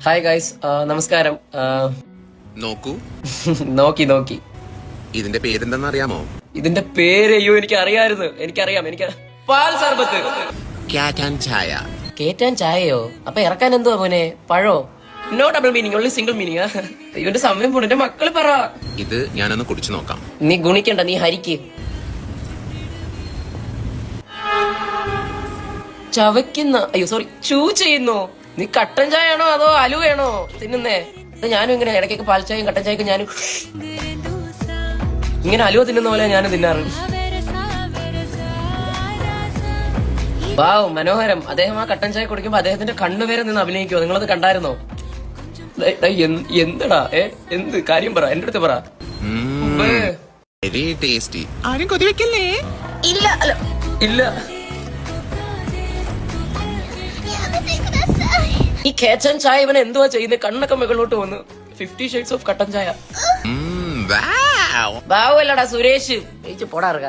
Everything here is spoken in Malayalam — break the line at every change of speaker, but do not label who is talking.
ഹായ് ഗൈസ്, നമസ്കാരം.
നോക്കൂ.
നോക്കി
ഇതിന്റെ പേരെന്തെന്ന് അറിയാമോ?
ഇതിന്റെ പേര് അയ്യോ എനിക്ക് അറിയാം. എനിക്ക് പാൽ സർബത്ത്.
ക്യാറ്റ് ചായ.
കേറ്റാൻ ചായയോ? അപ്പൊ ഇറക്കാൻ എന്തുവാ മോനെ? പഴോ? No double meaning, only single meaning. ഇവന്റെ സമയം പോണ എന്റെ മക്കള് പറ.
ഇത് ഞാനൊന്ന് കുടിച്ചു നോക്കാം.
നീ ഗുണിക്കണ്ട, നീ ഹരിക്ക്. ചവയ്ക്കുന്ന, അയ്യോ സോറി, ചൂ ചെയ്യുന്നു. നീ കട്ടൻ ചായ ആണോ അതോ അലുവയാണോ തിന്നുന്നേ? ഞാനും ഇങ്ങനെ ഇടയ്ക്കൊക്കെ പാൽ ചായയും കട്ടൻ ചായക്കും ഞാനും ഇങ്ങനെ അലുവ തിന്നുന്ന പോലെ ഞാൻ തിന്നാറ്. വാവ്, മനോഹരം. അദ്ദേഹം ആ കട്ടൻ ചായ കുടിക്കുമ്പോ അദ്ദേഹത്തിന്റെ കണ്ണുവരെ നിന്ന് അഭിനയിക്കുമോ? നിങ്ങളത് കണ്ടായിരുന്നോ? എന്തടാ എന്ത് കാര്യം പറ, എന്റെ അടുത്ത് പറ.
Very tasty. ആരും കൊതിവെക്കല്ലേ?
ഇല്ല അല്ല ഇല്ല. ഈ കേച്ചൻ ചായ ഇവനെ എന്തുവാ ചെയ്യുന്നത്? കണ്ണൊക്കെ മുകളിലോട്ട് വന്നു. 50 ഷെയ്ഡ്സ് ഓഫ് കട്ടൻ ചായ. ബാവു അല്ലടാ സുരേഷ്. പോടാറുക.